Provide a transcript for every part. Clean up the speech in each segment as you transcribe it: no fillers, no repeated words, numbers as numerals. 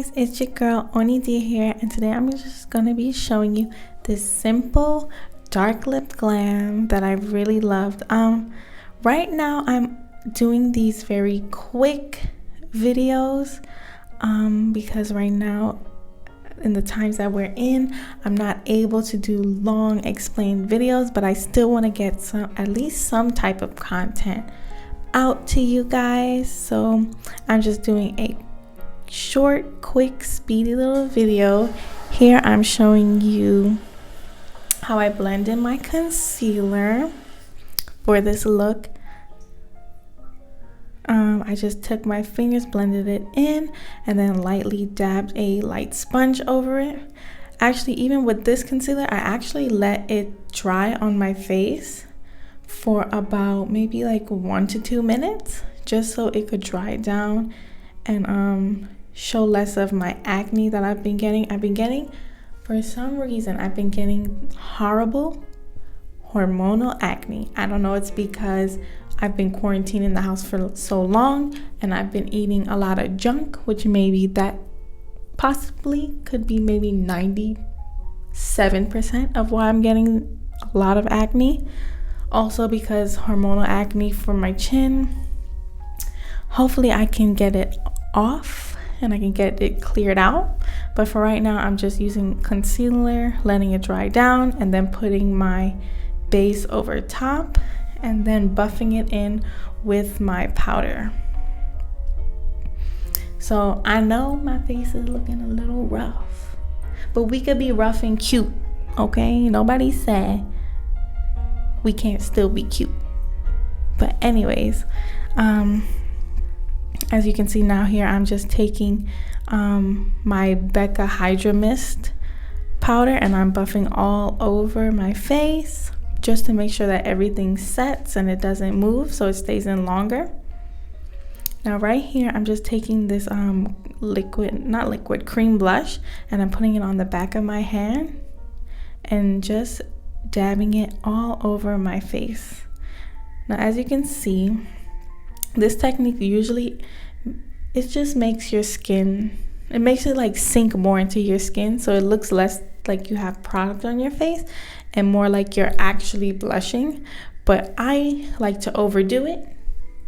guys, it's your girl Eonnie Dear here, and today I'm just gonna be showing you this simple dark lip glam that I really loved. Right now I'm doing these very quick videos because right now in the times that we're in, I'm not able to do long explained videos, but I still want to get at least some type of content out to you guys. So I'm just doing a short, quick, speedy little video. Here I'm showing you how I blend in my concealer for this look. I just took my fingers, blended it in, and then lightly dabbed a light sponge over it. Actually, even with this concealer, I actually let it dry on my face for about maybe like 1 to 2 minutes, just so it could dry down and show less of my acne that I've been getting. For some reason, I've been getting horrible hormonal acne. I don't know, it's because I've been quarantined in the house for so long and I've been eating a lot of junk, which maybe that possibly could be maybe 97% of why I'm getting a lot of acne. Also because hormonal acne for my chin. Hopefully I can get it off and I can get it cleared out, but for right now I'm just using concealer, letting it dry down, and then putting my base over top and then buffing it in with my powder. So I know my face is looking a little rough, but we could be rough and cute, okay? Nobody said we can't still be cute. But anyways, as you can see now here, I'm just taking my Becca Hydra Mist powder and I'm buffing all over my face just to make sure that everything sets and it doesn't move, so it stays in longer. Now right here, I'm just taking this cream blush, and I'm putting it on the back of my hand and just dabbing it all over my face. Now as you can see, this technique usually, it just makes your skin, it makes it like sink more into your skin, so it looks less like you have product on your face and more like you're actually blushing. But I like to overdo it,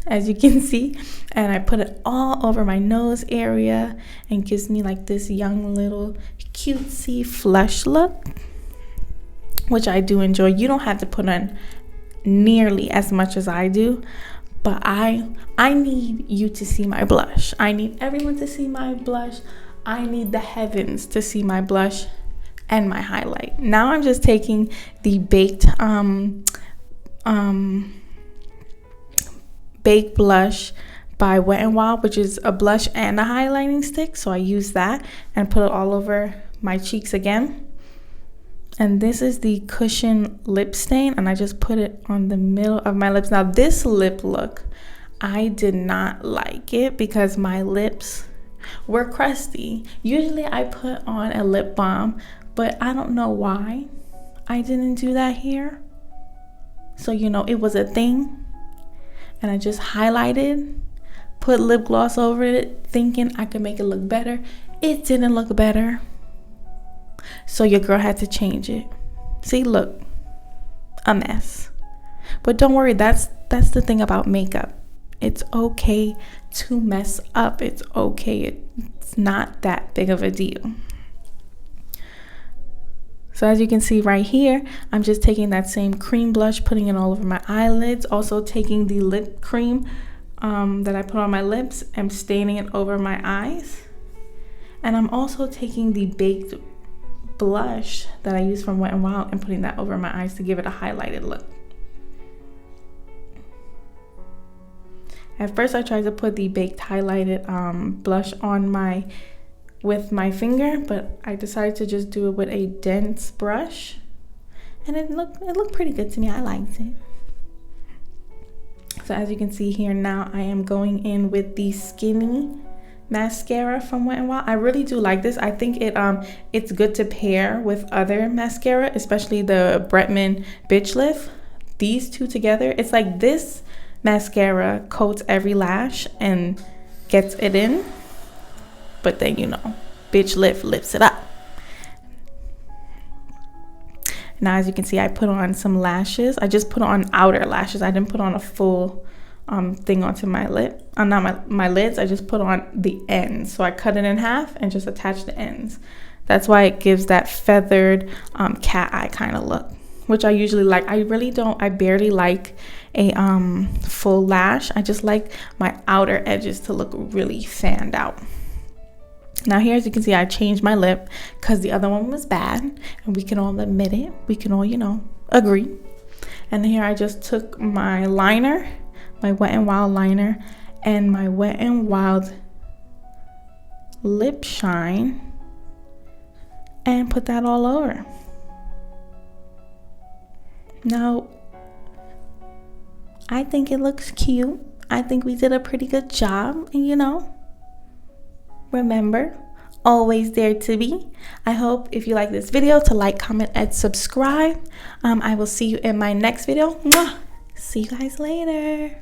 as you can see, and I put it all over my nose area and gives me like this young little cutesy flush look, which I do enjoy. You don't have to put on nearly as much as I do, but I need you to see my blush. I need everyone to see my blush. I need the heavens to see my blush and my highlight. Now I'm just taking the baked blush by Wet n Wild, which is a blush and a highlighting stick. So I use that and put it all over my cheeks again. And this is the Cushion Lip Stain, and I just put it on the middle of my lips. Now this lip look, I did not like it because my lips were crusty. Usually I put on a lip balm, but I don't know why I didn't do that here. So you know, it was a thing, and I just highlighted, put lip gloss over it, thinking I could make it look better. It didn't look better. So your girl had to change it. See, look, a mess. But don't worry, that's the thing about makeup. It's okay to mess up. It's okay. It's not that big of a deal. So as you can see right here, I'm just taking that same cream blush, putting it all over my eyelids. Also taking the lip cream that I put on my lips and staining it over my eyes. And I'm also taking the baked blush that I use from Wet n Wild and putting that over my eyes to give it a highlighted look. At first I tried to put the baked highlighted blush on with my finger, but I decided to just do it with a dense brush, and it looked pretty good to me. I liked it. So as you can see here, now I am going in with the Skinny mascara from Wet n Wild. I really do like this. I think it's good to pair with other mascara, especially the Bretman Bitch Lift. These two together, it's like this mascara coats every lash and gets it in, but then, you know, bitch lifts it up. Now, as you can see, I put on some lashes. I just put on outer lashes. I didn't put on a full thing onto my lip. Not my lids. I just put on the ends. So I cut it in half and just attached the ends. That's why it gives that feathered cat eye kind of look, which I usually like. I barely like a full lash. I just like my outer edges to look really fanned out. Now here, as you can see, I changed my lip because the other one was bad, and we can all admit it. We can all, agree. And here I just took my liner, my Wet n Wild liner, and my Wet n Wild lip shine, and put that all over. Now, I think it looks cute. I think we did a pretty good job, and remember, always dare to be. I hope if you like this video to like, comment, and subscribe. I will see you in my next video. Mwah! See you guys later.